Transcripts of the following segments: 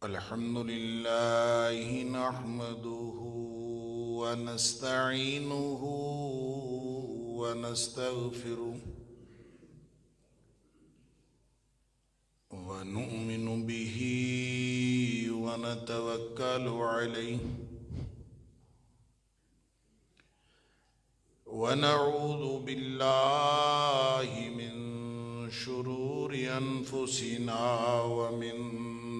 الحمد لله نحمده ونستعينه ونستغفره ونؤمن به ونتوكل عليه ونعوذ بالله من شرور أنفسنا ومن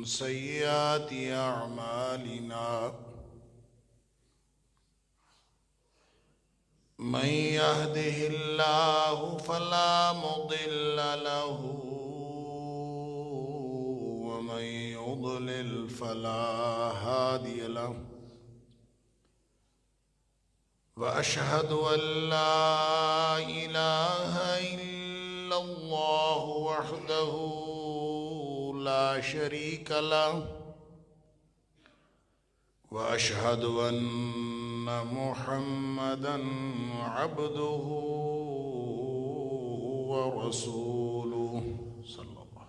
سيئات أعمالنا من يهده الله فلا مضل له ومن يضلل فلا هادي له وأشهد أن لا إله إلا الله وحده لا شريك له وأشهد أن محمدًا عبده ورسوله صلى الله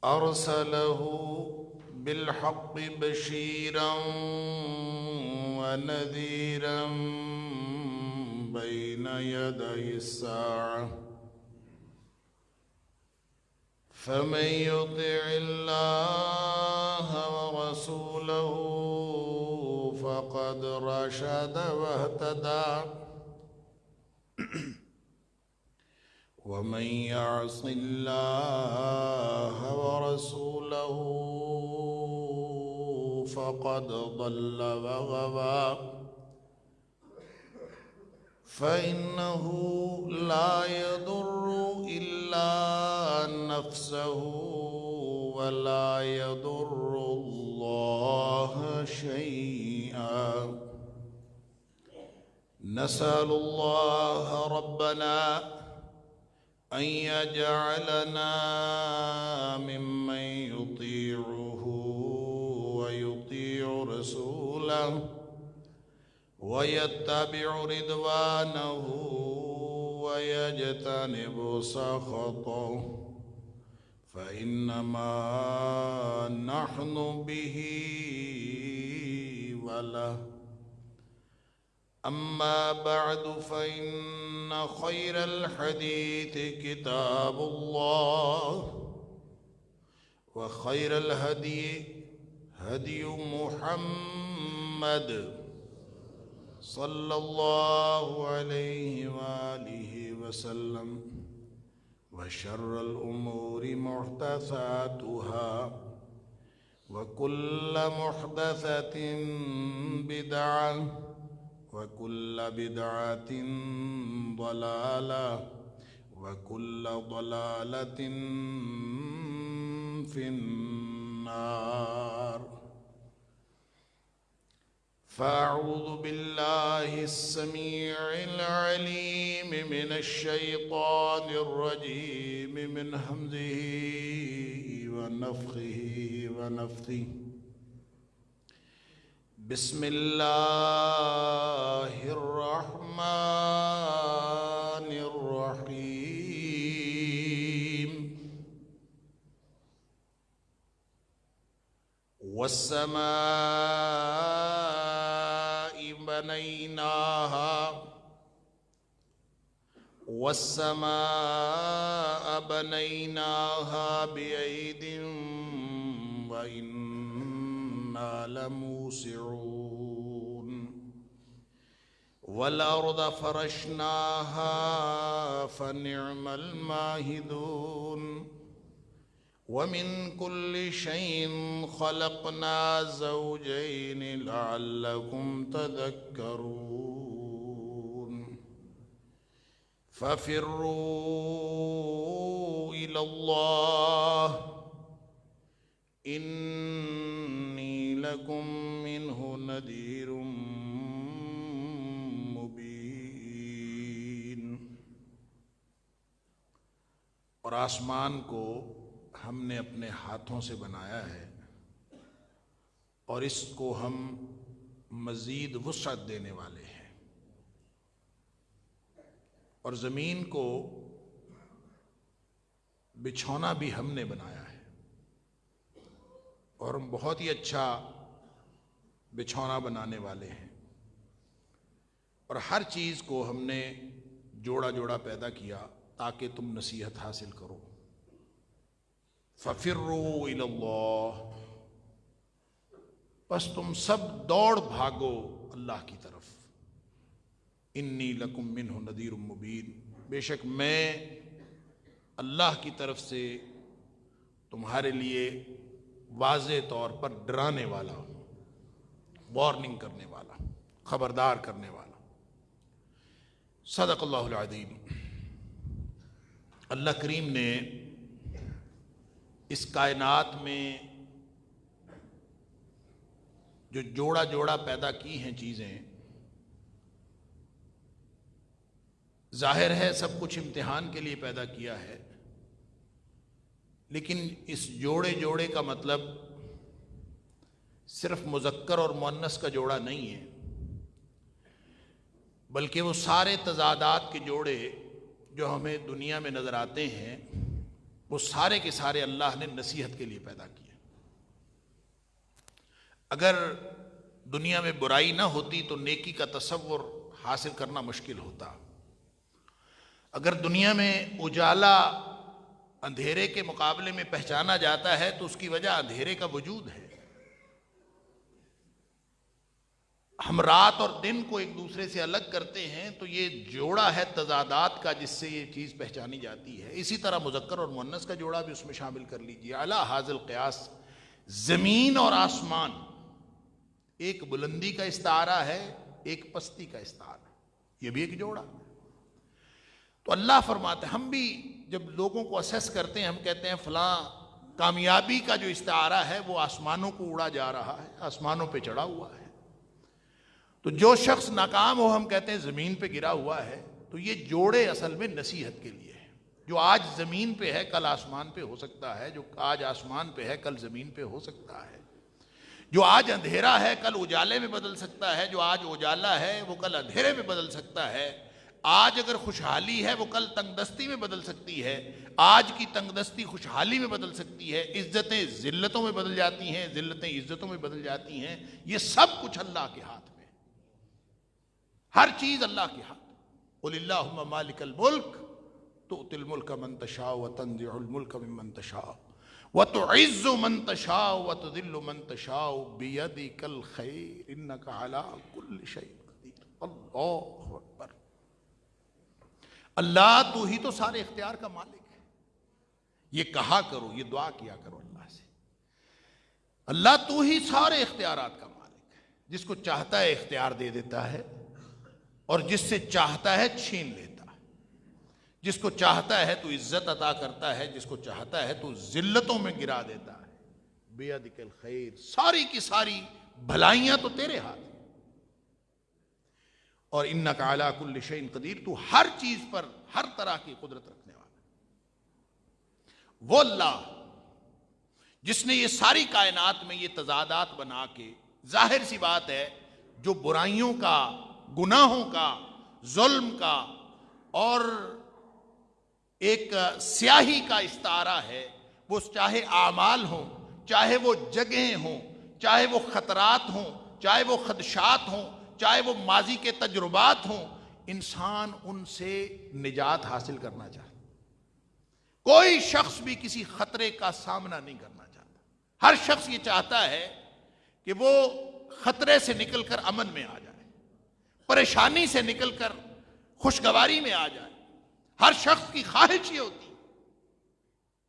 أرسله بالحق بشيرا ونذيرا بين يدي الساعة فمن يطع الله ورسوله فقد رشد واهتدى ومن يعص الله ورسوله فقد ضل وغوى فإنه لا يضر إلا نفسه ولا يضر الله شيئا نسأل الله ربنا أن يجعلنا ممن يطيعه ويطيع رسوله ويتبع رضوانه ويجتنب سخطه فإنما نحن به وله أما بعد فإن خير الحديث كتاب الله وخير الهدي هدي محمد صلى الله عليه وآله وسلم وشر الأمور محدثاتها وكل محدثة بدعة وكل بدعة ضلالة وكل ضلالة في النار فأعوذ بالله السميع العليم من الشيطان الرجيم من همزه ونفخه ونفثه بسم الله الرحمن الرحيم والسماء بنيناها بأيد وإنا لموسعون والأرض فرشناها فنعم الماهدون ومن كل شيء خلقنا زوجين لعلكم تذكرون ففروا إلى الله إني لكم منه نذير مبين اور آسمان کو ہم نے اپنے ہاتھوں سے بنایا ہے اور اس کو ہم مزید وسعت دینے والے ہیں اور زمین کو بچھونا بھی ہم نے بنایا ہے، اور ہم بہت ہی اچھا بچھونا بنانے والے ہیں، اور ہر چیز کو ہم نے جوڑا جوڑا پیدا کیا تاکہ تم نصیحت حاصل کرو۔ فَفِرُّوا إِلَى اللَّهِ، بس تم سب دوڑ بھاگو اللہ کی طرف۔ انی لکم منہ نذیر مبین، بے شک میں اللہ کی طرف سے تمہارے لیے واضح طور پر ڈرانے والا ہوں، وارننگ کرنے والا، خبردار کرنے والا۔ صدق اللہ العظیم۔ اللہ کریم نے اس کائنات میں جو جوڑا جوڑا پیدا کی ہیں چیزیں، ظاہر ہے سب کچھ امتحان کے لیے پیدا کیا ہے، لیکن اس جوڑے جوڑے کا مطلب صرف مذکر اور مؤنث کا جوڑا نہیں ہے، بلکہ وہ سارے تضادات کے جوڑے جو ہمیں دنیا میں نظر آتے ہیں، وہ سارے کے سارے اللہ نے نصیحت کے لیے پیدا کیے۔ اگر دنیا میں برائی نہ ہوتی تو نیکی کا تصور حاصل کرنا مشکل ہوتا۔ اگر دنیا میں اجالا اندھیرے کے مقابلے میں پہچانا جاتا ہے تو اس کی وجہ اندھیرے کا وجود ہے۔ ہم رات اور دن کو ایک دوسرے سے الگ کرتے ہیں تو یہ جوڑا ہے تضادات کا جس سے یہ چیز پہچانی جاتی ہے۔ اسی طرح مذکر اور مؤنث کا جوڑا بھی اس میں شامل کر لیجیے۔ اعلیٰ حاضل قیاس، زمین اور آسمان ایک بلندی کا استعارہ ہے، ایک پستی کا استعارہ ہے، یہ بھی ایک جوڑا۔ تو اللہ فرماتے ہیں، ہم بھی جب لوگوں کو اسیس کرتے ہیں ہم کہتے ہیں فلاں کامیابی کا جو استعارہ ہے وہ آسمانوں کو اڑا جا رہا ہے، آسمانوں پہ چڑھا ہوا ہے۔ تو جو شخص ناکام ہو ہم کہتے ہیں زمین پہ گرا ہوا ہے۔ تو یہ جوڑے اصل میں نصیحت کے لیے ہے۔ جو آج زمین پہ ہے کل آسمان پہ ہو سکتا ہے، جو آج آسمان پہ ہے کل زمین پہ ہو سکتا ہے، جو آج اندھیرا ہے کل اجالے میں بدل سکتا ہے، جو آج اجالا ہے وہ کل اندھیرے میں بدل سکتا ہے۔ آج اگر خوشحالی ہے وہ کل تنگ دستی میں بدل سکتی ہے، آج کی تنگ دستی خوشحالی میں بدل سکتی ہے، عزتیں ذلتوں میں بدل جاتی ہیں، ذلتیں عزتوں میں بدل جاتی ہیں۔ یہ سب کچھ اللہ کے ہاتھ میں، ہر چیز اللہ کے ہاتھ۔ قل اللہم مالک الملک تؤتی الملک من تشاء وتنزع الملک ممن تشاء وتعز من تشاء وتذل من تشاء بیدک الخیر انک علی کل شیء قدیر۔ اللہ اکبر۔ اللہ تو ہی تو سارے اختیار کا مالک ہے۔ یہ کہا کرو، یہ دعا کیا کرو اللہ سے، اللہ تو ہی سارے اختیارات کا مالک ہے، جس کو چاہتا ہے اختیار دے دیتا ہے اور جس سے چاہتا ہے چھین لیتا ہے، جس کو چاہتا ہے تو عزت عطا کرتا ہے، جس کو چاہتا ہے تو ذلتوں میں گرا دیتا ہے۔ بیدک الخیر، ساری کی ساری بھلائیاں تو تیرے ہاتھ ہیں، اور انک علی کل شیء قدیر، تو ہر چیز پر ہر طرح کی قدرت رکھنے والا۔ وہ اللہ جس نے یہ ساری کائنات میں یہ تضادات بنا کے، ظاہر سی بات ہے جو برائیوں کا، گناہوں کا، ظلم کا اور ایک سیاہی کا استعارہ ہے، وہ چاہے اعمال ہوں، چاہے وہ جگہیں ہوں، چاہے وہ خطرات ہوں، چاہے وہ خدشات ہوں، چاہے وہ ماضی کے تجربات ہوں، انسان ان سے نجات حاصل کرنا چاہتا۔ کوئی شخص بھی کسی خطرے کا سامنا نہیں کرنا چاہتا۔ ہر شخص یہ چاہتا ہے کہ وہ خطرے سے نکل کر امن میں آ جائے، پریشانی سے نکل کر خوشگواری میں آ جائے۔ ہر شخص کی خواہش یہ ہوتی ہے،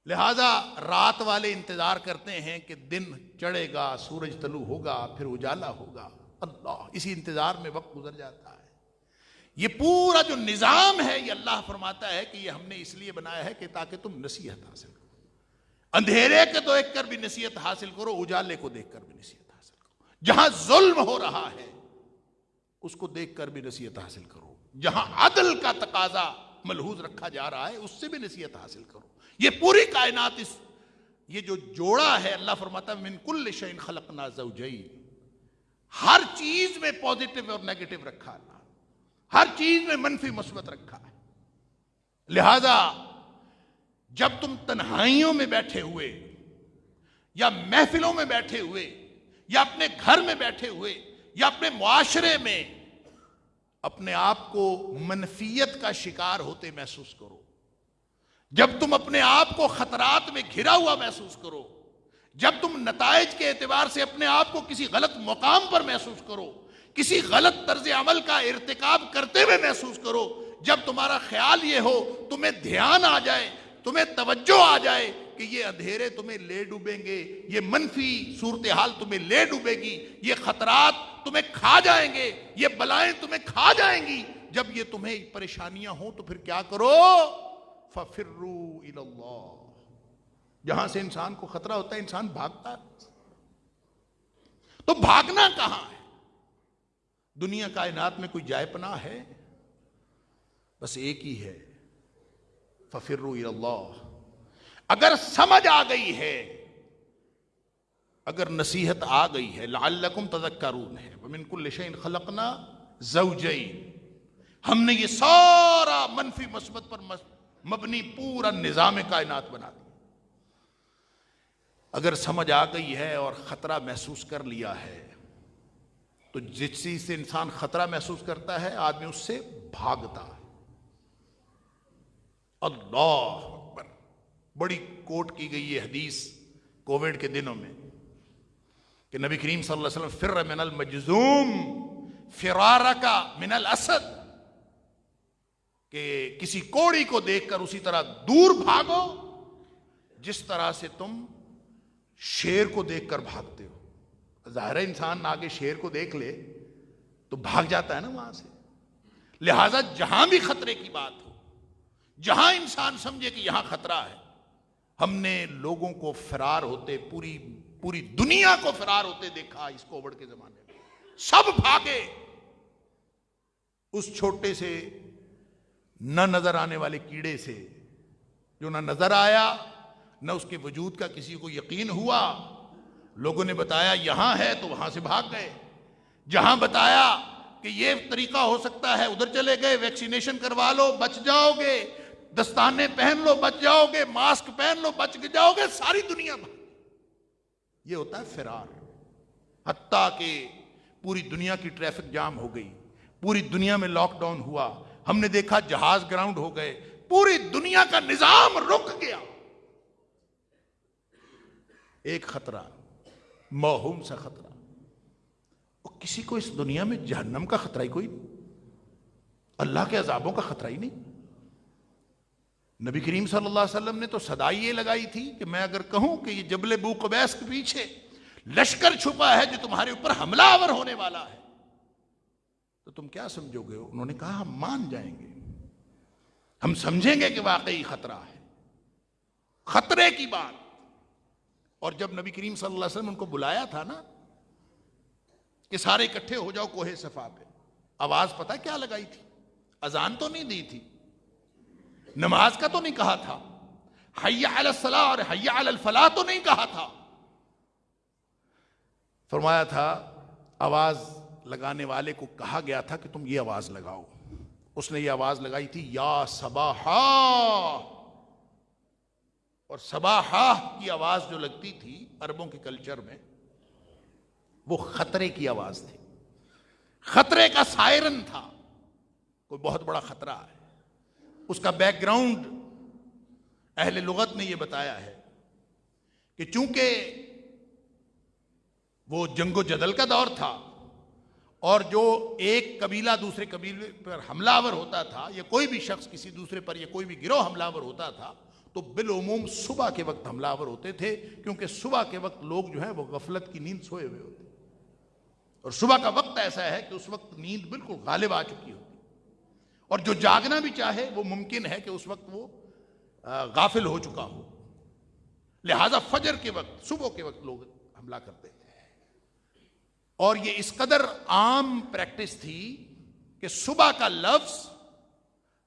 لہذا رات والے انتظار کرتے ہیں کہ دن چڑھے گا، سورج طلوع ہوگا، پھر اجالا ہوگا۔ اللہ، اسی انتظار میں وقت گزر جاتا ہے۔ یہ پورا جو نظام ہے یہ اللہ فرماتا ہے کہ یہ ہم نے اس لیے بنایا ہے کہ تاکہ تم نصیحت حاصل کرو، اندھیرے کو دیکھ کر بھی نصیحت حاصل کرو، اجالے کو دیکھ کر بھی نصیحت حاصل کرو، جہاں ظلم ہو رہا ہے اس کو دیکھ کر بھی نصیحت حاصل کرو، جہاں عدل کا تقاضا ملحوظ رکھا جا رہا ہے اس سے بھی نصیحت حاصل کرو۔ یہ پوری کائنات، یہ جو جوڑا ہے، اللہ فرماتا ہے من کل شیء خلقنا زوجین، ہر چیز میں پازیٹو اور نیگیٹو رکھا اللہ، ہر چیز میں منفی مثبت رکھا ہے۔ لہذا جب تم تنہائیوں میں بیٹھے ہوئے یا محفلوں میں بیٹھے ہوئے یا اپنے گھر میں بیٹھے ہوئے یا اپنے معاشرے میں اپنے آپ کو منفیت کا شکار ہوتے محسوس کرو، جب تم اپنے آپ کو خطرات میں گھرا ہوا محسوس کرو، جب تم نتائج کے اعتبار سے اپنے آپ کو کسی غلط مقام پر محسوس کرو، کسی غلط طرز عمل کا ارتکاب کرتے ہوئے محسوس کرو، جب تمہارا خیال یہ ہو، تمہیں دھیان آ جائے، تمہیں توجہ آ جائے کہ یہ اندھیرے تمہیں لے ڈوبیں گے، یہ منفی صورتحال تمہیں لے ڈوبے گی، یہ خطرات تمہیں کھا جائیں گے، یہ بلائیں تمہیں کھا جائیں گی، جب یہ تمہیں پریشانیاں ہوں تو پھر کیا کرو؟ فَفِرُّوا إِلَى اللَّهِ۔ جہاں سے انسان کو خطرہ ہوتا ہے انسان بھاگتا ہے۔ تو بھاگنا کہاں ہے؟ دنیا کائنات میں کوئی جائے پناہ ہے؟ بس ایک ہی ہے، فَفِرُّوا إِلَى اللَّهِ۔ اگر سمجھ آ گئی ہے، اگر نصیحت آ گئی ہے، لعلکم تذکرون ہے، وَمِن كُلِّ شَيْءٍ خَلَقْنَا زَوْجَيْن، ہم نے یہ سارا منفی مثبت پر مبنی پورا نظام کائنات بنا دیا۔ اگر سمجھ آ گئی ہے اور خطرہ محسوس کر لیا ہے تو جس چیز سے انسان خطرہ محسوس کرتا ہے آدمی اس سے بھاگتا ہے۔ اللہ اکبر، بڑی کوٹ کی گئی یہ حدیث کووڈ کے دنوں میں کہ نبی کریم صلی اللہ علیہ وسلم فر من المجذوم فرارک من الاسد، کہ کسی کوڑی کو دیکھ کر اسی طرح دور بھاگو جس طرح سے تم شیر کو دیکھ کر بھاگتے ہو۔ ظاہر ہے انسان آگے شیر کو دیکھ لے تو بھاگ جاتا ہے نا وہاں سے۔ لہٰذا جہاں بھی خطرے کی بات ہو، جہاں انسان سمجھے کہ یہاں خطرہ ہے، ہم نے لوگوں کو فرار ہوتے، پوری دنیا کو فرار ہوتے دیکھا اس کووڈ کے زمانے میں۔ سب بھاگے اس چھوٹے سے نہ نظر آنے والے کیڑے سے، جو نہ نظر آیا نہ اس کے وجود کا کسی کو یقین ہوا۔ لوگوں نے بتایا یہاں ہے تو وہاں سے بھاگ گئے، جہاں بتایا کہ یہ طریقہ ہو سکتا ہے ادھر چلے گئے، ویکسینیشن کروا لو بچ جاؤ گے، دستانے پہن لو بچ جاؤ گے، ماسک پہن لو بچ جاؤ گے، ساری دنیا بھاگ۔ یہ ہوتا ہے فرار۔ حتیٰ کہ پوری دنیا کی ٹریفک جام ہو گئی، پوری دنیا میں لاک ڈاؤن ہوا، ہم نے دیکھا جہاز گراؤنڈ ہو گئے، پوری دنیا کا نظام رک گیا۔ ایک خطرہ، موہوم سا خطرہ، اور کسی کو اس دنیا میں جہنم کا خطرہ ہی کوئی نہیں، اللہ کے عذابوں کا خطرہ ہی نہیں۔ نبی کریم صلی اللہ علیہ وسلم نے تو صدائی یہ لگائی تھی کہ میں اگر کہوں کہ یہ جبل بو قبیس کے پیچھے لشکر چھپا ہے جو تمہارے اوپر حملہ آور ہونے والا ہے تو تم کیا سمجھو گے؟ انہوں نے کہا ہم مان جائیں گے، ہم سمجھیں گے کہ واقعی خطرہ ہے، خطرے کی بات۔ اور جب نبی کریم صلی اللہ علیہ وسلم ان کو بلایا تھا نا کہ سارے اکٹھے ہو جاؤ کوہ صفا پہ، آواز پتہ کیا لگائی تھی؟ اذان تو نہیں دی تھی، نماز کا تو نہیں کہا تھا، حی علی الصلاۃ اور حی علی الفلاح تو نہیں کہا تھا، فرمایا تھا آواز لگانے والے کو کہا گیا تھا کہ تم یہ آواز لگاؤ۔ اس نے یہ آواز لگائی تھی یا صباحا، اور صباحا کی آواز جو لگتی تھی عربوں کے کلچر میں وہ خطرے کی آواز تھی، خطرے کا سائرن تھا، کوئی بہت بڑا خطرہ ہے۔ اس کا بیک گراؤنڈ اہل لغت نے یہ بتایا ہے کہ چونکہ وہ جنگ و جدل کا دور تھا اور جو ایک قبیلہ دوسرے قبیلے پر حملہ آور ہوتا تھا یا کوئی بھی شخص کسی دوسرے پر یا کوئی بھی گروہ حملہ آور ہوتا تھا تو بالعموم صبح کے وقت حملہ آور ہوتے تھے، کیونکہ صبح کے وقت لوگ جو ہیں وہ غفلت کی نیند سوئے ہوئے ہوتے، اور صبح کا وقت ایسا ہے کہ اس وقت نیند بالکل غالب آ چکی ہوتی، اور جو جاگنا بھی چاہے وہ ممکن ہے کہ اس وقت وہ غافل ہو چکا ہو، لہذا فجر کے وقت صبح کے وقت لوگ حملہ کرتے تھے۔ اور یہ اس قدر عام پریکٹس تھی کہ صبح کا لفظ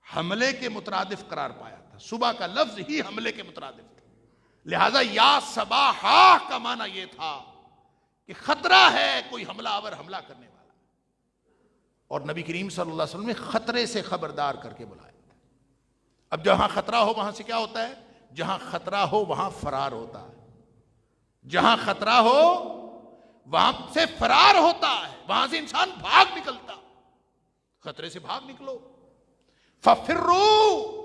حملے کے مترادف قرار پایا تھا، صبح کا لفظ ہی حملے کے مترادف تھا، لہذا یا صباحا کا معنی یہ تھا کہ خطرہ ہے، کوئی حملہ آور حملہ کرنے والا، اور نبی کریم صلی اللہ علیہ وسلم نے خطرے سے خبردار کر کے بلایا تھا۔ اب جہاں خطرہ ہو وہاں سے کیا ہوتا ہے؟ جہاں خطرہ ہو وہاں فرار ہوتا ہے، جہاں خطرہ ہو وہاں سے فرار ہوتا ہے، وہاں سے انسان بھاگ نکلتا۔ خطرے سے بھاگ نکلو، ففروا،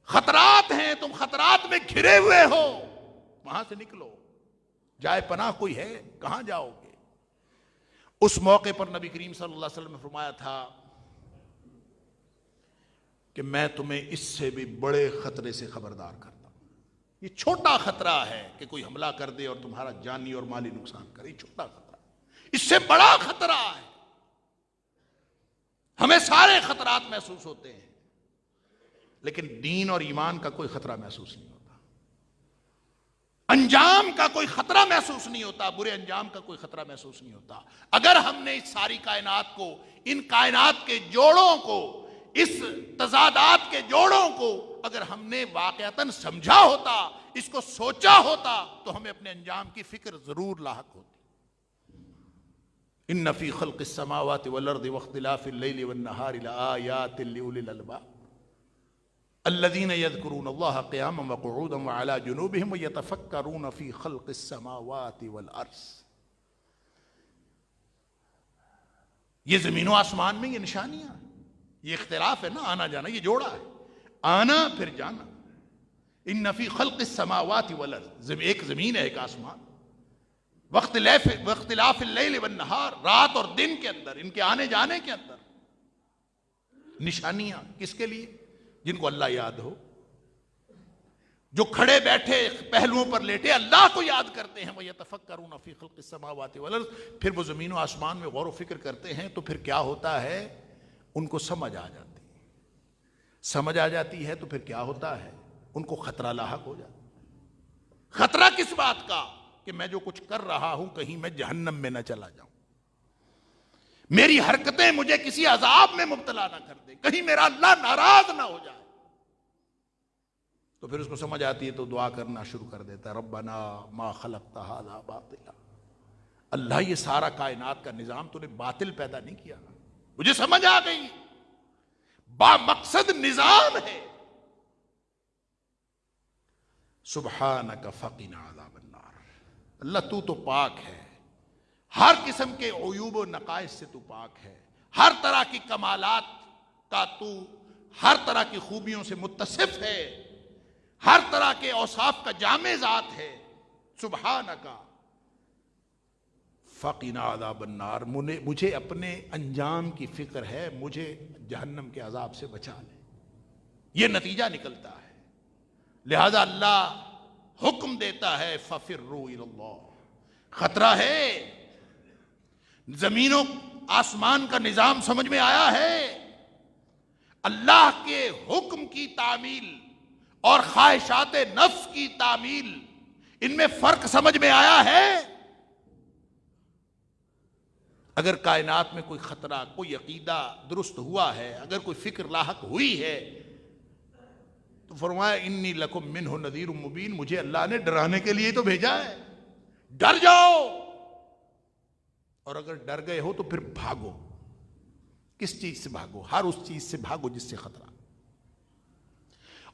خطرات ہیں، تم خطرات میں گھرے ہوئے ہو، وہاں سے نکلو۔ جائے پناہ کوئی ہے؟ کہاں جاؤ گے؟ اس موقع پر نبی کریم صلی اللہ علیہ وسلم نے فرمایا تھا کہ میں تمہیں اس سے بھی بڑے خطرے سے خبردار کرتا ہوں۔ یہ چھوٹا خطرہ ہے کہ کوئی حملہ کر دے اور تمہارا جانی اور مالی نقصان کرے، یہ چھوٹا خطرہ، اس سے بڑا خطرہ ہے۔ ہمیں سارے خطرات محسوس ہوتے ہیں، لیکن دین اور ایمان کا کوئی خطرہ محسوس نہیں ہوتا، انجام کا کوئی خطرہ محسوس نہیں ہوتا، برے انجام کا کوئی خطرہ محسوس نہیں ہوتا۔ اگر ہم نے اس ساری کائنات کو، ان کائنات کے جوڑوں کو، اس تضادات کے جوڑوں کو اگر ہم نے واقعتاً سمجھا ہوتا، اس کو سوچا ہوتا، تو ہمیں اپنے انجام کی فکر ضرور لاحق ہوتی۔ ان فی خلق السماوات والارض واختلاف اللیل والنہار لآیات لأولی الالباب الذین یذکرون اللہ قیاما وقعودا وعلی جنوبہم ویتفکرون فی خلق السماوات والارض۔ یہ زمین و آسمان میں یہ نشانیاں، یہ اختلاف ہے نا، آنا جانا، یہ جوڑا ہے، آنا پھر جانا۔ ان فی خلق السماوات والارض، ایک زمین ہے ایک آسمان، واختلاف اللیل والنہار، رات اور دن کے اندر، ان کے آنے جانے کے اندر نشانیاں۔ کس کے لیے؟ جن کو اللہ یاد ہو، جو کھڑے بیٹھے پہلوؤں پر لیٹے اللہ کو یاد کرتے ہیں۔ وَيَتَفَكَّرُونَ فِي خَلْقِ السَّمَاوَاتِ وَالْأَرْضِ، پھر وہ زمین و آسمان میں غور و فکر کرتے ہیں، تو پھر کیا ہوتا ہے؟ ان کو سمجھ آ جاتی ہے، سمجھ آ جاتی ہے تو پھر کیا ہوتا ہے؟ ان کو خطرہ لاحق ہو جاتا ہے۔ خطرہ کس بات کا؟ کہ میں جو کچھ کر رہا ہوں کہیں میں جہنم میں نہ چلا جاؤں، میری حرکتیں مجھے کسی عذاب میں مبتلا نہ کر دے، کہیں میرا اللہ ناراض نہ ہو جائے۔ تو پھر اس کو سمجھ آتی ہے تو دعا کرنا شروع کر دیتا ہے، ربنا ما خلقت ھذا باطلا، اللہ یہ سارا کائنات کا نظام تو نے باطل پیدا نہیں کیا، مجھے سمجھ آ گئی، با مقصد نظام ہے۔ سبحانک فقنا عذاب النار، اللہ تو پاک ہے، ہر قسم کے عیوب و نقائص سے تو پاک ہے، ہر طرح کی کمالات کا تو ہر طرح کی خوبیوں سے متصف ہے، ہر طرح کے اوصاف کا جامع ذات ہے۔ سبحانک فقنا عذاب النار، مجھے اپنے انجام کی فکر ہے، مجھے جہنم کے عذاب سے بچا لے، یہ نتیجہ نکلتا ہے۔ لہذا اللہ حکم دیتا ہے ففروا الی اللہ، خطرہ ہے، زمین و آسمان کا نظام سمجھ میں آیا ہے، اللہ کے حکم کی تعمیل اور خواہشات نفس کی تعمیل، ان میں فرق سمجھ میں آیا ہے۔ اگر کائنات میں کوئی خطرہ، کوئی عقیدہ درست ہوا ہے، اگر کوئی فکر لاحق ہوئی ہے، تو فرمایا انی لکم منہ نذیر مبین، مجھے اللہ نے ڈرانے کے لیے تو بھیجا ہے، ڈر جاؤ، اور اگر ڈر گئے ہو تو پھر بھاگو۔ کس چیز سے بھاگو؟ ہر اس چیز سے بھاگو جس سے خطرہ،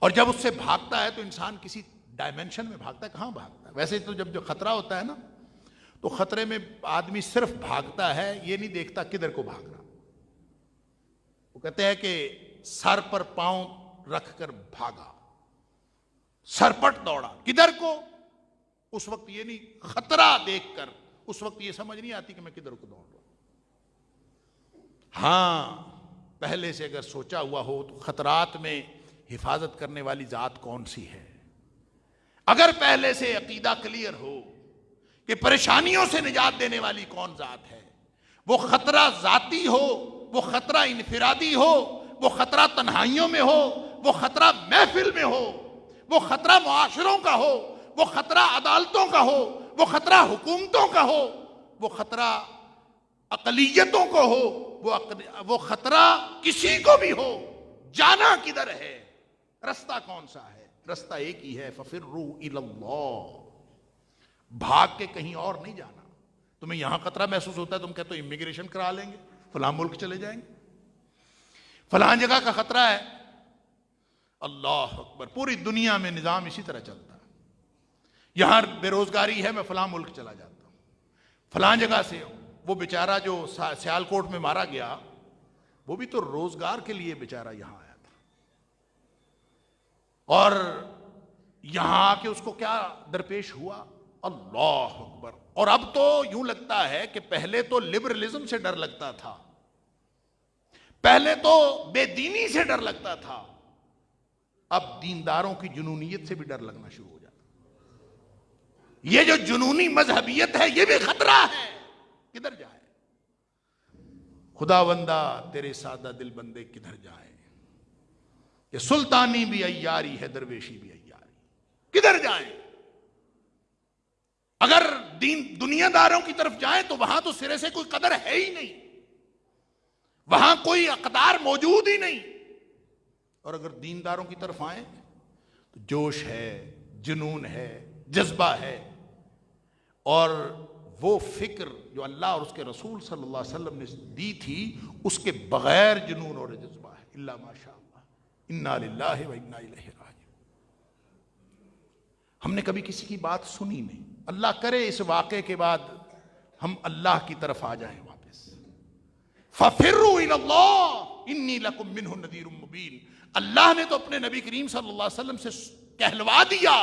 اور جب اس سے بھاگتا ہے تو انسان کسی ڈائمنشن میں بھاگتا ہے، کہاں بھاگتا ہے؟ ویسے تو جب جو خطرہ ہوتا ہے نا، تو خطرے میں آدمی صرف بھاگتا ہے، یہ نہیں دیکھتا کدھر کو بھاگ رہا۔ وہ کہتے ہیں کہ سر پر پاؤں رکھ کر بھاگا، سرپٹ دوڑا، کدھر کو؟ اس وقت یہ نہیں، خطرہ دیکھ کر اس وقت یہ سمجھ نہیں آتی کہ میں کدھر کو دوڑ رہا ہوں۔ ہاں، پہلے سے اگر سوچا ہوا ہو تو خطرات میں حفاظت کرنے والی ذات کون سی ہے، اگر پہلے سے عقیدہ کلیئر ہو کہ پریشانیوں سے نجات دینے والی کون ذات ہے، وہ خطرہ ذاتی ہو، وہ خطرہ انفرادی ہو، وہ خطرہ تنہائیوں میں ہو، وہ خطرہ محفل میں ہو، وہ خطرہ معاشروں کا ہو، وہ خطرہ عدالتوں کا ہو، وہ خطرہ حکومتوں کا ہو، وہ خطرہ اقلیتوں کو ہو، وہ خطرہ کسی کو بھی ہو، جانا کدھر ہے، رستہ کون سا ہے؟ رستہ ایک ہی ہے، ففروا الی اللہ، بھاگ کے کہیں اور نہیں جانا۔ تمہیں یہاں خطرہ محسوس ہوتا ہے، تم کہتے ہو امیگریشن کرا لیں گے، فلاں ملک چلے جائیں گے، فلاں جگہ کا خطرہ ہے، اللہ اکبر، پوری دنیا میں نظام اسی طرح چلتا ہے۔ یہاں بے روزگاری ہے، میں فلاں ملک چلا جاتا ہوں، فلاں جگہ سے۔ وہ بیچارہ جو سیالکوٹ میں مارا گیا، وہ بھی تو روزگار کے لیے بیچارہ یہاں آیا تھا، اور یہاں آ کے اس کو کیا درپیش ہوا، اللہ اکبر۔ اور اب تو یوں لگتا ہے کہ پہلے تو لبرلزم سے ڈر لگتا تھا، پہلے تو بے دینی سے ڈر لگتا تھا، اب دینداروں کی جنونیت سے بھی ڈر لگنا شروع ہو جاتا۔ یہ جو جنونی مذہبیت ہے یہ بھی خطرہ ہے، کدھر جائے خداوندہ تیرے سادہ دل بندے کدھر جائیں؟ یہ سلطانی بھی عیاری ہے، درویشی بھی عیاری، کدھر جائیں؟ اگر دنیا داروں کی طرف جائیں تو وہاں تو سرے سے کوئی قدر ہے ہی نہیں، وہاں کوئی اقدار موجود ہی نہیں، اور اگر دینداروں کی طرف آئیں تو جوش ہے، جنون ہے، جذبہ ہے، اور وہ فکر جو اللہ اور اس کے رسول صلی اللہ علیہ وسلم نے دی تھی اس کے بغیر جنون اور جذبہ ہے، الا ماشاء اللہ، انا للہ و انا الیہ راجعون۔ ہم نے کبھی کسی کی بات سنی نہیں، اللہ کرے اس واقعے کے بعد ہم اللہ کی طرف آ جائیں واپس۔ فَفِرُّوا إِلَى اللَّهِ إِنِّي لَكُم مِّنْهُ نَذِيرٌ مُّبِينٌ۔ اللہ نے تو اپنے نبی کریم صلی اللہ علیہ وسلم سے کہلوا دیا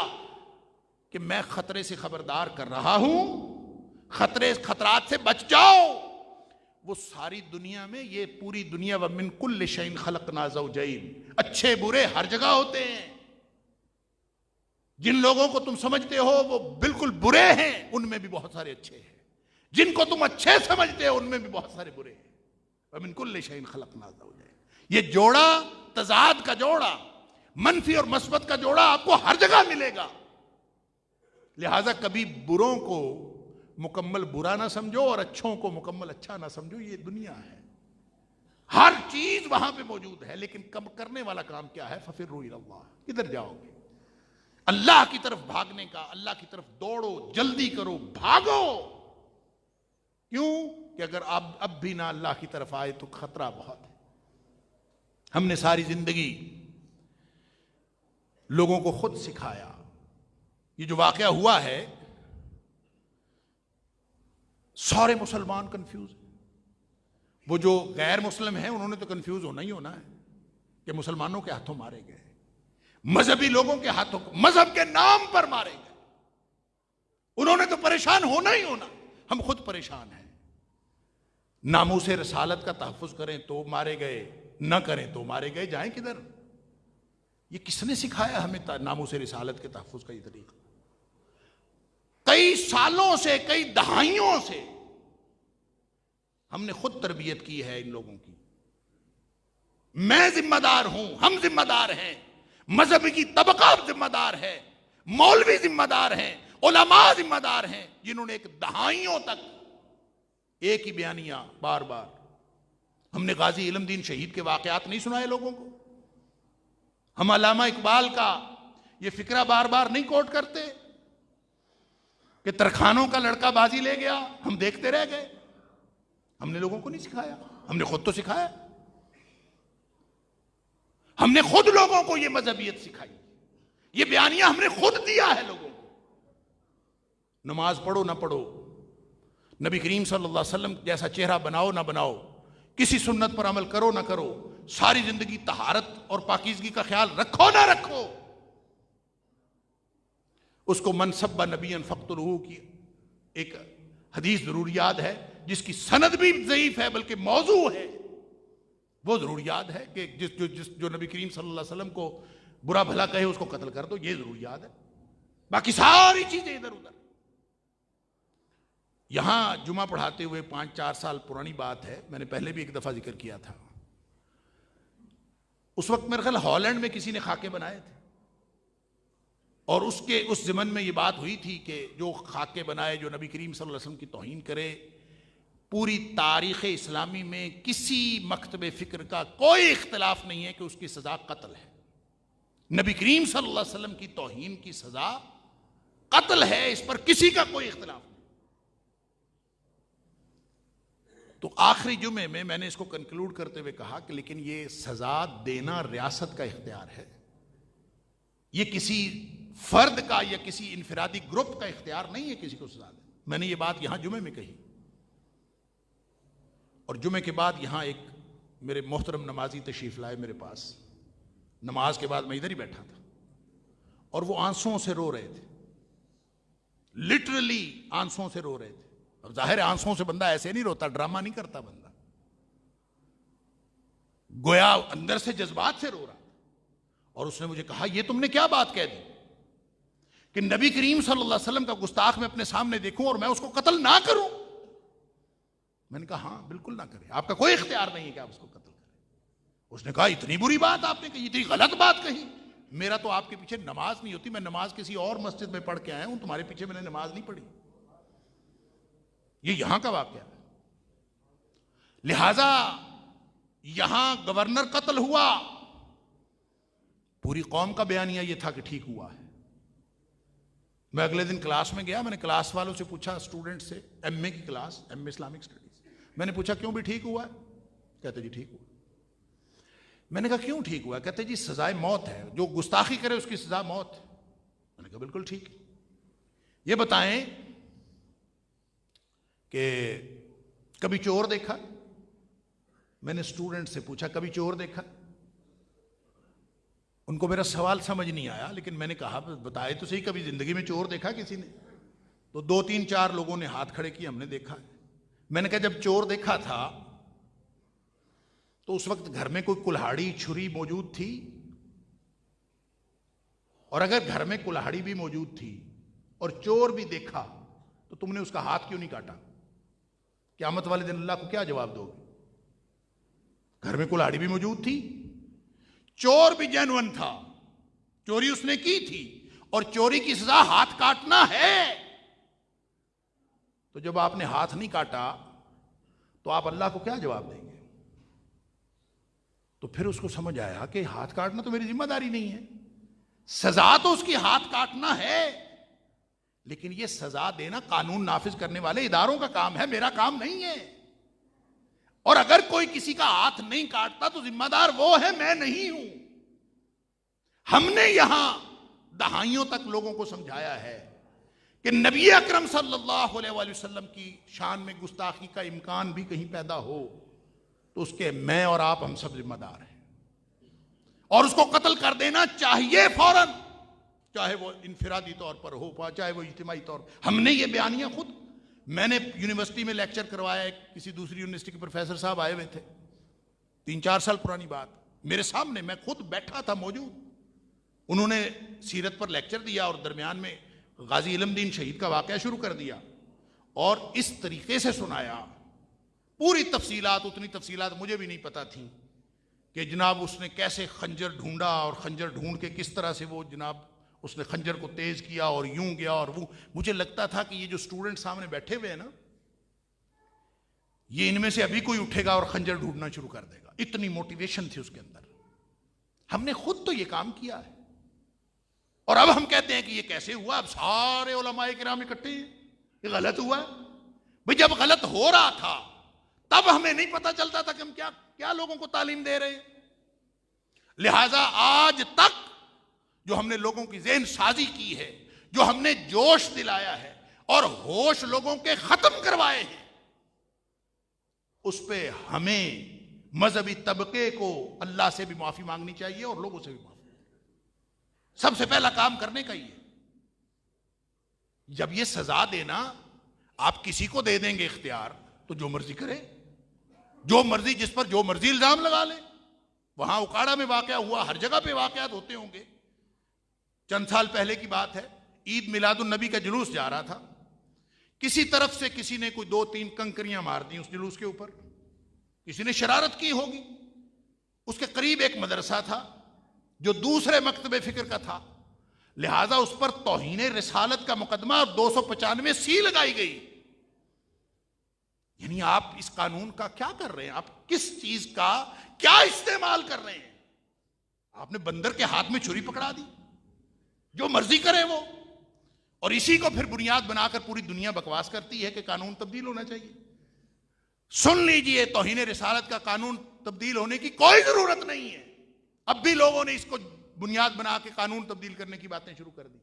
کہ میں خطرے سے خبردار کر رہا ہوں، خطرات سے بچ جاؤ۔ وہ ساری دنیا میں، یہ پوری دنیا، وَمِن كُلِّ شَيْءٍ خَلَقْنَا زَوْجَيْنِ، اچھے برے ہر جگہ ہوتے ہیں۔ جن لوگوں کو تم سمجھتے ہو وہ بالکل برے ہیں، ان میں بھی بہت سارے اچھے ہیں، جن کو تم اچھے سمجھتے ہو ان میں بھی بہت سارے برے ہیں۔ وَمِن كُلِّ شَيْءٍ خَلَقْنَا زَوْجَيْنِ، یہ جوڑا، تضاد کا جوڑا، منفی اور مثبت کا جوڑا آپ کو ہر جگہ ملے گا۔ لہٰذا کبھی بروں کو مکمل برا نہ سمجھو اور اچھوں کو مکمل اچھا نہ سمجھو، یہ دنیا ہے، ہر چیز وہاں پہ موجود ہے، لیکن کم کرنے والا کام کیا ہے؟ فَفِرُّوا إِلَى اللَّهِ، کدھر جاؤ گے؟ اللہ کی طرف بھاگنے کا، اللہ کی طرف دوڑو، جلدی کرو، بھاگو۔ کیوں کہ اگر آپ اب بھی نہ اللہ کی طرف آئے تو خطرہ بہت ہے۔ ہم نے ساری زندگی لوگوں کو خود سکھایا۔ یہ جو واقعہ ہوا ہے، سارے مسلمان کنفیوز ہیں، وہ جو غیر مسلم ہیں انہوں نے تو کنفیوز ہونا ہی ہونا ہے کہ مسلمانوں کے ہاتھوں مارے گئے، مذہبی لوگوں کے ہاتھوں، مذہب کے نام پر مارے گئے، انہوں نے تو پریشان ہونا ہی ہونا۔ ہم خود پریشان ہیں، ناموس رسالت کا تحفظ کریں تو مارے گئے، نہ کریں تو مارے گئے، جائیں کدھر؟ یہ کس نے سکھایا ہمیں ناموس رسالت کے تحفظ کا یہ طریقہ؟ کئی سالوں سے، کئی دہائیوں سے ہم نے خود تربیت کی ہے ان لوگوں کی۔ میں ذمہ دار ہوں، ہم ذمہ دار ہیں، مذہب کی طبقہ ذمہ دار ہے، مولوی ذمہ دار ہیں، علماء ذمہ دار ہیں، جنہوں نے ایک دہائیوں تک ایک ہی بیانیہ بار بار۔ ہم نے غازی علم دین شہید کے واقعات نہیں سنائے لوگوں کو؟ ہم علامہ اقبال کا یہ فکرہ بار بار نہیں کوٹ کرتے کہ ترکھانوں کا لڑکا بازی لے گیا، ہم دیکھتے رہ گئے؟ ہم نے لوگوں کو نہیں سکھایا، ہم نے خود تو سکھایا، ہم نے خود لوگوں کو یہ مذہبیت سکھائی، یہ بیانیہ ہم نے خود دیا ہے لوگوں کو۔ نماز پڑھو نہ پڑھو، نبی کریم صلی اللہ علیہ وسلم جیسا چہرہ بناؤ نہ بناؤ، کسی سنت پر عمل کرو نہ کرو، ساری زندگی طہارت اور پاکیزگی کا خیال رکھو نہ رکھو، اس کو من سب نبی فاقتلوہ کی ایک حدیث ضرور یاد ہے، جس کی سند بھی ضعیف ہے بلکہ موضوع ہے، وہ ضرور یاد ہے کہ جو نبی کریم صلی اللہ علیہ وسلم کو برا بھلا کہے اس کو قتل کر دو، یہ ضرور یاد ہے، باقی ساری چیزیں ادھر ادھر۔ یہاں جمعہ پڑھاتے ہوئے 5-4 سال پرانی بات ہے، میں نے پہلے بھی ایک دفعہ ذکر کیا تھا، اس وقت میرے خیال ہالینڈ میں کسی نے خاکے بنائے تھے، اور اس ضمن میں یہ بات ہوئی تھی کہ جو خاکے بنائے جو نبی کریم صلی اللہ علیہ وسلم کی توہین کرے، پوری تاریخ اسلامی میں کسی مکتب فکر کا کوئی اختلاف نہیں ہے کہ اس کی سزا قتل ہے۔ نبی کریم صلی اللہ علیہ وسلم کی توہین کی سزا قتل ہے، اس پر کسی کا کوئی اختلاف نہیں۔ تو آخری جمعے میں نے اس کو کنکلوڈ کرتے ہوئے کہا کہ لیکن یہ سزا دینا ریاست کا اختیار ہے، یہ کسی فرد کا یا کسی انفرادی گروپ کا اختیار نہیں ہے کسی کو سزا دینا۔ میں نے یہ بات یہاں جمعے میں کہی، اور جمعے کے بعد یہاں ایک میرے محترم نمازی تشریف لائے میرے پاس، نماز کے بعد میں ادھر ہی بیٹھا تھا، اور وہ آنسوؤں سے رو رہے تھے، لٹرلی آنسوؤں سے رو رہے تھے۔ اب ظاہر ہے آنسوؤں سے بندہ ایسے نہیں روتا، ڈرامہ نہیں کرتا بندہ، گویا اندر سے جذبات سے رو رہا تھا۔ اور اس نے مجھے کہا یہ تم نے کیا بات کہہ دی کہ نبی کریم صلی اللہ علیہ وسلم کا گستاخ میں اپنے سامنے دیکھوں اور میں اس کو قتل نہ کروں؟ میں نے کہا ہاں بالکل نہ کریں، آپ کا کوئی اختیار نہیں ہے کہ آپ اس کو قتل کریں۔ اس نے کہا اتنی بری بات آپ نے کہی، اتنی غلط بات کہی، میرا تو آپ کے پیچھے نماز نہیں ہوتی، میں نماز کسی اور مسجد میں پڑھ کے آیا ہوں، تمہارے پیچھے میں نے نماز نہیں پڑھی، یہ یہاں کا واقعہ ہے۔ لہذا یہاں گورنر قتل ہوا، پوری قوم کا بیانیہ یہ تھا کہ ٹھیک ہوا ہے۔ میں اگلے دن کلاس میں گیا، میں نے کلاس والوں سے پوچھا، اسٹوڈنٹ سے، ایم اے کی کلاس، ایم اے اسلامک اسٹڈیز، میں نے پوچھا کیوں بھی ٹھیک ہوا ہے؟ کہتے جی ٹھیک ہوا۔ میں نے کہا کیوں ٹھیک ہوا؟ کہتے جی سزائے موت ہے، جو گستاخی کرے اس کی سزا موت ہے۔ میں نے کہا بالکل ٹھیک۔ یہ بتائیں کہ کبھی چور دیکھا؟ میں نے اسٹوڈنٹ سے پوچھا کبھی چور دیکھا؟ ان کو میرا سوال سمجھ نہیں آیا، لیکن میں نے کہا بتائے تو صحیح، کبھی زندگی میں چور دیکھا کسی نے؟ تو 2-3-4 لوگوں نے ہاتھ کھڑے کیے، ہم نے دیکھا ہے۔ میں نے کہا جب چور دیکھا تھا تو اس وقت گھر میں کوئی کلہاڑی چھری موجود تھی؟ اور اگر گھر میں کلہاڑی بھی موجود تھی اور چور بھی دیکھا تو تم نے اس کا ہاتھ کیوں نہیں کاٹا؟ قیامت والے دن اللہ کو کیا جواب دو گے؟ گھر میں کلہاڑی بھی موجود تھی، چور بھی جینون تھا، چوری اس نے کی تھی، اور چوری کی سزا ہاتھ کاٹنا ہے۔ تو جب آپ نے ہاتھ نہیں کاٹا تو آپ اللہ کو کیا جواب دیں گے؟ تو پھر اس کو سمجھ آیا کہ ہاتھ کاٹنا تو میری ذمہ داری نہیں ہے، سزا تو اس کی ہاتھ کاٹنا ہے، لیکن یہ سزا دینا قانون نافذ کرنے والے اداروں کا کام ہے، میرا کام نہیں ہے۔ اور اگر کوئی کسی کا ہاتھ نہیں کاٹتا تو ذمہ دار وہ ہے، میں نہیں ہوں۔ ہم نے یہاں دہائیوں تک لوگوں کو سمجھایا ہے کہ نبی اکرم صلی اللہ علیہ وآلہ وسلم کی شان میں گستاخی کا امکان بھی کہیں پیدا ہو تو اس کے میں اور آپ ہم سب ذمہ دار ہیں، اور اس کو قتل کر دینا چاہیے فوراً، چاہے وہ انفرادی طور پر ہو، چاہے وہ اجتماعی طور پر۔ ہم نے یہ بیانیہ خود، میں نے یونیورسٹی میں لیکچر کروایا، ایک کسی دوسری یونیورسٹی کے پروفیسر صاحب آئے ہوئے تھے، 3-4 سال پرانی بات، میرے سامنے، میں خود بیٹھا تھا موجود، انہوں نے سیرت پر لیکچر دیا اور درمیان میں غازی علم دین شہید کا واقعہ شروع کر دیا، اور اس طریقے سے سنایا، پوری تفصیلات، اتنی تفصیلات مجھے بھی نہیں پتا تھیں کہ جناب اس نے کیسے خنجر ڈھونڈا، اور خنجر ڈھونڈ کے کس طرح سے وہ جناب اس نے خنجر کو تیز کیا اور یوں گیا، اور وہ مجھے لگتا تھا کہ یہ جو اسٹوڈنٹ سامنے بیٹھے ہوئے ہیں نا، یہ ان میں سے ابھی کوئی اٹھے گا اور خنجر ڈھونڈنا شروع کر دے گا، اتنی موٹیویشن تھی اس کے اندر۔ ہم نے خود تو یہ کام کیا ہے، اور اب ہم کہتے ہیں کہ یہ کیسے ہوا؟ اب سارے علماء کرام اکٹھے ہیں، یہ غلط ہوا ہے۔ بھئی جب غلط ہو رہا تھا تب ہمیں نہیں پتا چلتا تھا کہ ہم کیا لوگوں کو تعلیم دے رہے ہیں؟ لہٰذا آج تک جو ہم نے لوگوں کی ذہن سازی کی ہے، جو ہم نے جوش دلایا ہے اور ہوش لوگوں کے ختم کروائے ہیں، اس پہ ہمیں مذہبی طبقے کو اللہ سے بھی معافی مانگنی چاہیے اور لوگوں سے بھی معافی، سب سے پہلا کام کرنے کا ہی ہے۔ جب یہ سزا دینا آپ کسی کو دے دیں گے اختیار، تو جو مرضی کرے، جو مرضی، جس پر جو مرضی الزام لگا لے۔ وہاں اکاڑا میں واقعہ ہوا، ہر جگہ پہ واقعات ہوتے ہوں گے۔ چند سال پہلے کی بات ہے، عید میلاد النبی کا جلوس جا رہا تھا، کسی طرف سے کسی نے کوئی 2-3 کنکریاں مار دیں اس جلوس کے اوپر، کسی نے شرارت کی ہوگی۔ اس کے قریب ایک مدرسہ تھا جو دوسرے مکتب فکر کا تھا، لہذا اس پر توہین رسالت کا مقدمہ اور 295 سی لگائی گئی۔ یعنی آپ اس قانون کا کیا کر رہے ہیں؟ آپ کس چیز کا کیا استعمال کر رہے ہیں؟ آپ نے بندر کے ہاتھ میں چھری پکڑا دی، جو مرضی کرے وہ، اور اسی کو پھر بنیاد بنا کر پوری دنیا بکواس کرتی ہے کہ قانون تبدیل ہونا چاہیے۔ سن لیجئے، توہین رسالت کا قانون تبدیل ہونے کی کوئی ضرورت نہیں ہے۔ اب بھی لوگوں نے اس کو بنیاد بنا کے قانون تبدیل کرنے کی باتیں شروع کر دی۔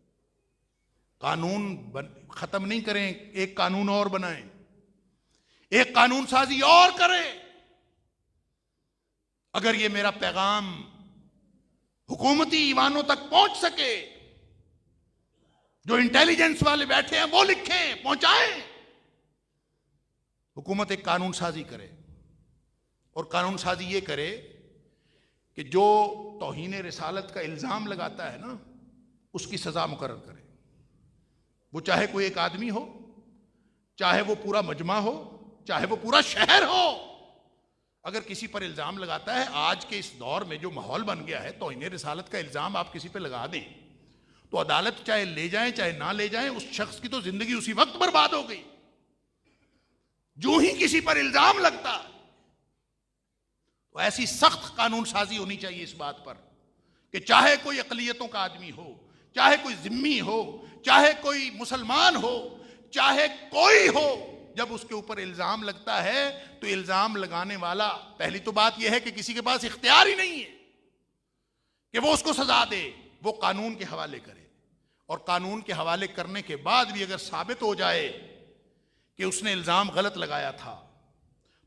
قانون ختم نہیں کریں، ایک قانون اور بنائیں، ایک قانون سازی اور کریں۔ اگر یہ میرا پیغام حکومتی ایوانوں تک پہنچ سکے، جو انٹیلیجنس والے بیٹھے ہیں وہ لکھیں، پہنچائیں۔ حکومت ایک قانون سازی کرے، اور قانون سازی یہ کرے کہ جو توہین رسالت کا الزام لگاتا ہے نا، اس کی سزا مقرر کرے، وہ چاہے کوئی ایک آدمی ہو، چاہے وہ پورا مجمع ہو، چاہے وہ پورا شہر ہو۔ اگر کسی پر الزام لگاتا ہے، آج کے اس دور میں جو ماحول بن گیا ہے، توہین رسالت کا الزام آپ کسی پہ لگا دیں تو عدالت چاہے لے جائیں چاہے نہ لے جائیں، اس شخص کی تو زندگی اسی وقت برباد ہو گئی۔ جو ہی کسی پر الزام لگتا تو ایسی سخت قانون سازی ہونی چاہیے اس بات پر کہ چاہے کوئی اقلیتوں کا آدمی ہو، چاہے کوئی ذمی ہو، چاہے کوئی مسلمان ہو، چاہے کوئی ہو، جب اس کے اوپر الزام لگتا ہے تو الزام لگانے والا، پہلی تو بات یہ ہے کہ کسی کے پاس اختیار ہی نہیں ہے کہ وہ اس کو سزا دے، وہ قانون کے حوالے کرے، اور قانون کے حوالے کرنے کے بعد بھی اگر ثابت ہو جائے کہ اس نے الزام غلط لگایا تھا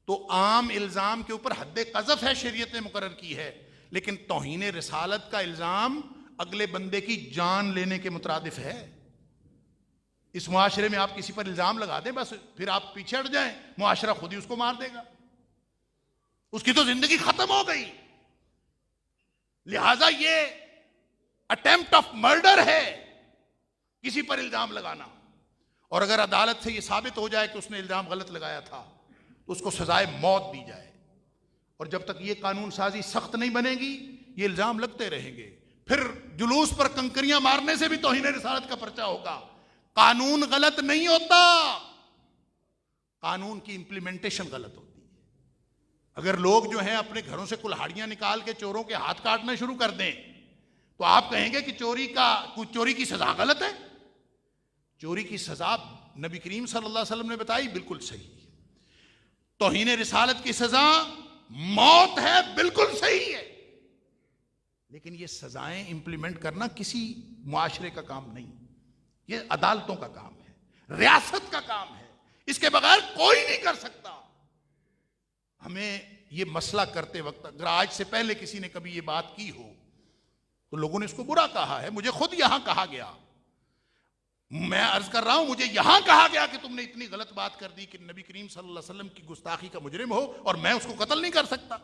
تو عام الزام کے اوپر حد قذف ہے، شریعت نے مقرر کی ہے، لیکن توہین رسالت کا الزام اگلے بندے کی جان لینے کے مترادف ہے۔ اس معاشرے میں آپ کسی پر الزام لگا دیں، بس پھر آپ پیچھے ہٹ جائیں، معاشرہ خود ہی اس کو مار دے گا، اس کی تو زندگی ختم ہو گئی۔ لہذا یہ اٹیمپٹ آف مرڈر ہے کسی پر الزام لگانا، اور اگر عدالت سے یہ ثابت ہو جائے کہ اس نے الزام غلط لگایا تھا تو اس کو سزائے موت دی جائے۔ اور جب تک یہ قانون سازی سخت نہیں بنے گی، یہ الزام لگتے رہیں گے۔ پھر جلوس پر کنکریاں مارنے سے بھی توہین رسالت کا پرچہ ہوگا۔ قانون غلط نہیں ہوتا، قانون کی امپلیمنٹیشن غلط ہوتی ہے۔ اگر لوگ جو ہیں اپنے گھروں سے کلہاڑیاں نکال کے چوروں کے ہاتھ کاٹنا شروع کر دیں تو آپ کہیں گے کہ چوری کی سزا غلط ہے۔ چوری کی سزا نبی کریم صلی اللہ علیہ وسلم نے بتائی، بالکل صحیح۔ توہین رسالت کی سزا موت ہے، بالکل صحیح ہے، لیکن یہ سزائیں امپلیمنٹ کرنا کسی معاشرے کا کام نہیں، یہ عدالتوں کا کام ہے، ریاست کا کام ہے، اس کے بغیر کوئی نہیں کر سکتا۔ ہمیں یہ مسئلہ کرتے وقت اگر آج سے پہلے کسی نے کبھی یہ بات کی ہو تو لوگوں نے اس کو برا کہا ہے۔ مجھے خود یہاں کہا گیا، میں عرض کر رہا ہوں، مجھے یہاں کہا گیا کہ تم نے اتنی غلط بات کر دی کہ نبی کریم صلی اللہ علیہ وسلم کی گستاخی کا مجرم ہو اور میں اس کو قتل نہیں کر سکتا۔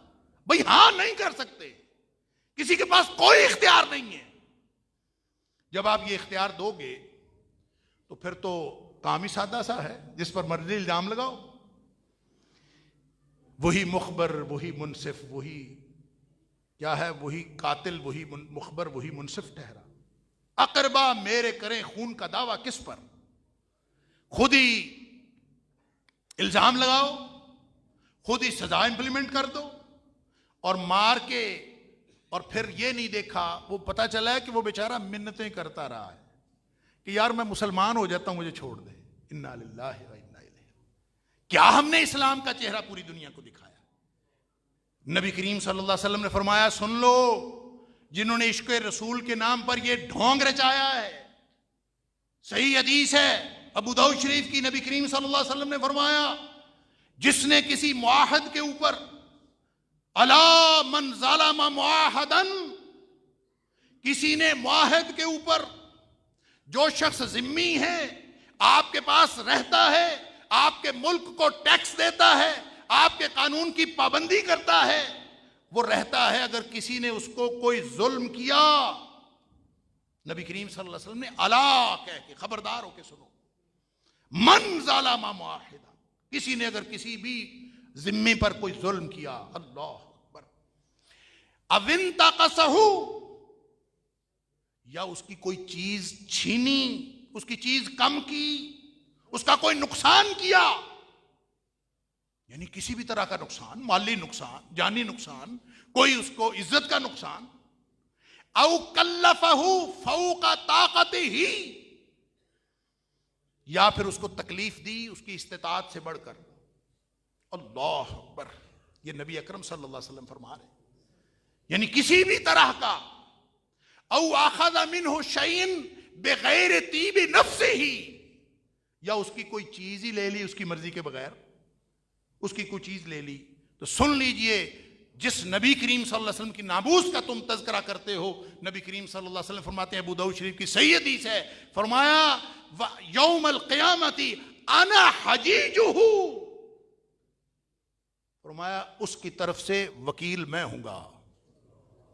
بھئی ہاں، نہیں کر سکتے، کسی کے پاس کوئی اختیار نہیں ہے۔ جب آپ یہ اختیار دو گے تو پھر تو کام ہی سادہ سا ہے، جس پر مرضی الزام لگاؤ، وہی مخبر، وہی منصف، وہی کیا ہے، وہی قاتل، وہی مخبر، وہی منصف ٹھہرا۔ اقربا میرے کریں خون کا دعویٰ کس پر؟ خود ہی الزام لگاؤ، خود ہی سزا امپلیمنٹ کر دو، اور مار کے، اور پھر یہ نہیں دیکھا، وہ پتا چلا ہے کہ وہ بیچارہ منتیں کرتا رہا ہے کہ یار میں مسلمان ہو جاتا ہوں، مجھے چھوڑ دے۔ انا للہ و انا الیہ۔ کیا ہم نے اسلام کا چہرہ پوری دنیا کو دکھایا؟ نبی کریم صلی اللہ علیہ وسلم نے فرمایا، سن لو، جنہوں نے عشق رسول کے نام پر یہ ڈھونگ رچایا ہے، صحیح حدیث ہے ابو داؤد شریف کی، نبی کریم صلی اللہ علیہ وسلم نے فرمایا، جس نے کسی معاہد کے اوپر، الا من ظلم معاہدا، کسی نے معاہد کے اوپر، جو شخص ذمی ہے، آپ کے پاس رہتا ہے، آپ کے ملک کو ٹیکس دیتا ہے، آپ کے قانون کی پابندی کرتا ہے، وہ رہتا ہے، اگر کسی نے اس کو کوئی ظلم کیا، نبی کریم صلی اللہ علیہ وسلم نے الا کہہ کے خبردار ہو کے سنو، من ظلم معاہدا، کسی نے اگر کسی بھی ذمے پر کوئی ظلم کیا، اللہ اکبر، او انتقصہ، یا اس کی کوئی چیز چھینی، اس کی چیز کم کی، اس کا کوئی نقصان کیا، یعنی کسی بھی طرح کا نقصان، مالی نقصان، جانی نقصان، کوئی اس کو عزت کا نقصان، او کلفہ فوق طاقتہ، یا پھر اس کو تکلیف دی اس کی استطاعت سے بڑھ کر، اللہ اکبر، یہ نبی اکرم صلی اللہ علیہ وسلم فرما رہے ہیں، یعنی کسی بھی طرح کا او اخذ منہ شیئن بغیر طیب نفسہ، یا اس کی کوئی چیز ہی لے لی اس کی مرضی کے بغیر، اس کی کوئی چیز لے لی، تو سن لیجئے جس نبی کریم صلی اللہ علیہ وسلم کی ناموس کا تم تذکرہ کرتے ہو، نبی کریم صلی اللہ علیہ وسلم فرماتے ہیں، ابو داؤد شریف کی صحیح حدیث ہے، فرمایا یوم القیامت انا حجیجہ، فرمایا اس کی طرف سے وکیل میں ہوں گا،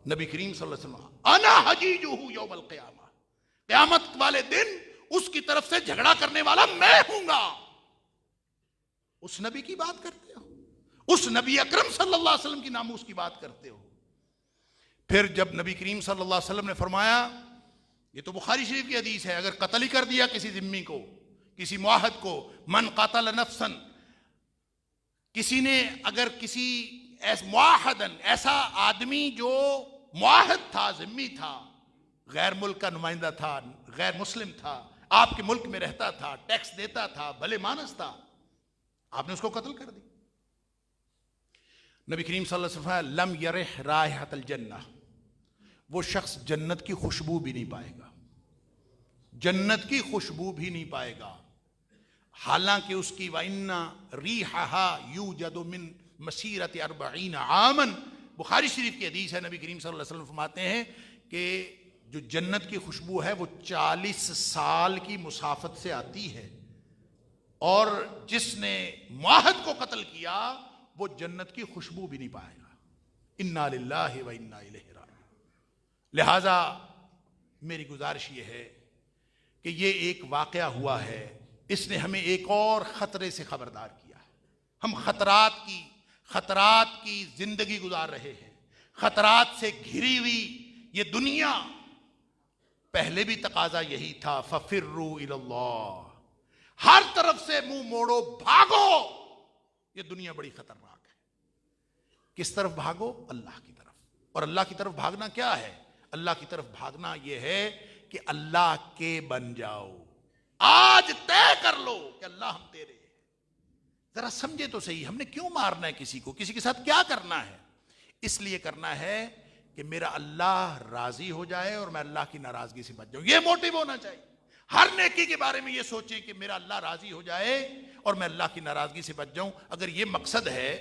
نبی کریم صلی اللہ علیہ وسلم انا حجیجہ یوم القیامہ، قیامت والے دن اس کی طرف سے جھگڑا کرنے والا میں ہوں گا۔ اس نبی کی بات کرتے ہو، اس نبی اکرم صلی اللہ علیہ وسلم کی ناموس کی بات کرتے ہو۔ پھر جب نبی کریم صلی اللہ علیہ وسلم نے فرمایا، یہ تو بخاری شریف کی حدیث ہے، اگر قتل ہی کر دیا کسی ذمی کو، کسی معاہد کو، من قتل نفسا، کسی نے اگر کسی معاہدن، ایسا آدمی جو معاہد تھا، ذمی تھا، غیر ملک کا نمائندہ تھا، غیر مسلم تھا، آپ کے ملک میں رہتا تھا، ٹیکس دیتا تھا، بھلے مانس تھا، آپ نے اس کو قتل کر دی، نبی کریم صلی اللہ علیہ وسلم لم یرح رائحۃ الجنہ، وہ شخص جنت کی خوشبو بھی نہیں پائے گا، جنت کی خوشبو بھی نہیں پائے گا، حالانکہ اس کی وَإِنَّ رِيحَهَا يُوجَدُ مِن مَسِيرَةِ 40 عَامًا، بخاری شریف کی حدیث ہے، نبی کریم صلی اللہ علیہ وسلم فرماتے ہیں کہ جو جنت کی خوشبو ہے وہ 40 سال کی مسافت سے آتی ہے، اور جس نے معاہد کو قتل کیا وہ جنت کی خوشبو بھی نہیں پائے گا۔ انا للہ و انا الیہ راجعون۔ لہذا میری گزارش یہ ہے کہ یہ ایک واقعہ ہوا ہے، اس نے ہمیں ایک اور خطرے سے خبردار کیا ہے۔ ہم خطرات کی زندگی گزار رہے ہیں، خطرات سے گھری ہوئی یہ دنیا، پہلے بھی تقاضا یہی تھا، ففروا الی اللہ، ہر طرف سے منہ موڑو، بھاگو، یہ دنیا بڑی خطرناک ہے۔ کس طرف بھاگو؟ اللہ کی طرف۔ اور اللہ کی طرف بھاگنا کیا ہے؟ اللہ کی طرف بھاگنا یہ ہے کہ اللہ کے بن جاؤ، آج طے کر لو کہ اللہ ہم تیرے ہیں۔ ذرا سمجھے تو صحیح، ہم نے کیوں مارنا ہے کسی کو، کسی کے ساتھ کیا کرنا ہے؟ اس لیے کرنا ہے کہ میرا اللہ راضی ہو جائے اور میں اللہ کی ناراضگی سے بچ جاؤں، یہ موٹیو ہونا چاہیے۔ ہر نیکی کے بارے میں یہ سوچیں کہ میرا اللہ راضی ہو جائے اور میں اللہ کی ناراضگی سے بچ جاؤں۔ اگر یہ مقصد ہے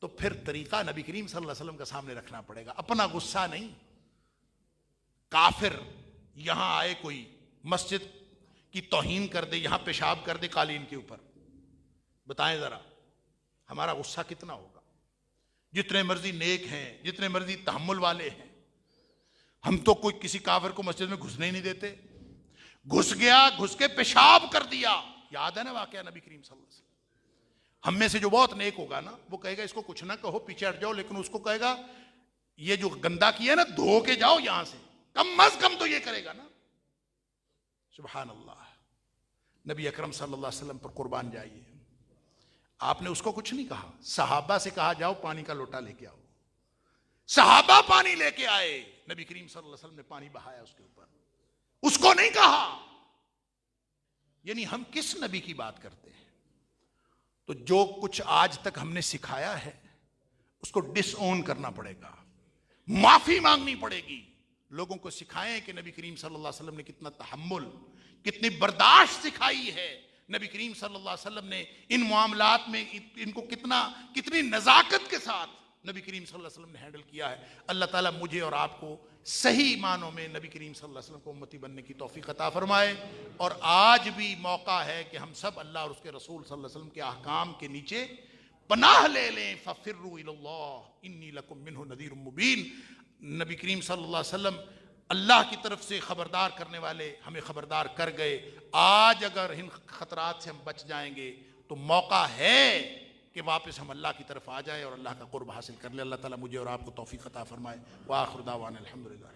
تو پھر طریقہ نبی کریم صلی اللہ علیہ وسلم کا سامنے رکھنا پڑے گا، اپنا غصہ نہیں۔ کافر یہاں آئے، کوئی مسجد کی توہین کر دے، یہاں پیشاب کر دے قالین کے اوپر، بتائیں ذرا ہمارا غصہ کتنا ہوگا؟ جتنے مرضی نیک ہیں، جتنے مرضی تحمل والے ہیں، ہم تو کوئی کسی کافر کو مسجد میں گھسنے ہی نہیں دیتے، گھس گیا، گھس کے پیشاب کر دیا۔ یاد ہے نا واقعہ نبی کریم صلی اللہ علیہ وسلم؟ ہم میں سے جو بہت نیک ہوگا نا، وہ کہے گا اس کو کچھ نہ کہو، پیچھے ہٹ جاؤ، لیکن اس کو کہے گا یہ جو گندا کیا ہے نا، دھو کے جاؤ یہاں سے، کم از کم تو یہ کرے گا نا۔ سبحان اللہ، نبی اکرم صلی اللہ علیہ وسلم پر قربان جائیے، آپ نے اس کو کچھ نہیں کہا، صحابہ سے کہا جاؤ پانی کا لوٹا لے کے آؤ، صحابہ پانی لے کے آئے، نبی کریم صلی اللہ علیہ وسلم نے پانی بہایا اس کے اوپر، اس کو نہیں کہا۔ یعنی ہم کس نبی کی بات کرتے ہیں؟ تو جو کچھ آج تک ہم نے سکھایا ہے اس کو ڈس اون کرنا پڑے گا، معافی مانگنی پڑے گی۔ لوگوں کو سکھائیں کہ نبی کریم صلی اللہ علیہ وسلم نے کتنا تحمل، کتنی برداشت سکھائی ہے، نبی کریم صلی اللہ علیہ وسلم نے ان معاملات میں ان کو کتنی نزاکت کے ساتھ نبی کریم صلی اللہ علیہ وسلم نے ہینڈل کیا ہے۔ اللہ تعالیٰ مجھے اور آپ کو صحیح معنوں میں نبی کریم صلی اللہ علیہ وسلم کو امتی بننے کی توفیق عطا فرمائے۔ اور آج بھی موقع ہے کہ ہم سب اللہ اور اس کے رسول صلی اللہ علیہ وسلم کے احکام کے نیچے پناہ لے لیں۔ فَفِرُّوا إِلَى اللَّهِ إِنِّي لَكُم مِّنْهُ نَذِيرٌ مُّبِينٌ۔ نبی کریم صلی اللہ علیہ وسلم اللہ کی طرف سے خبردار کرنے والے ہمیں خبردار کر گئے۔ آج اگر ان خطرات سے ہم بچ جائیں گے تو موقع ہے کہ واپس ہم اللہ کی طرف آ جائیں اور اللہ کا قرب حاصل کر لیں۔ اللہ تعالیٰ مجھے اور آپ کو توفیق عطا فرمائے۔ وآخر دعوانا الحمدللہ۔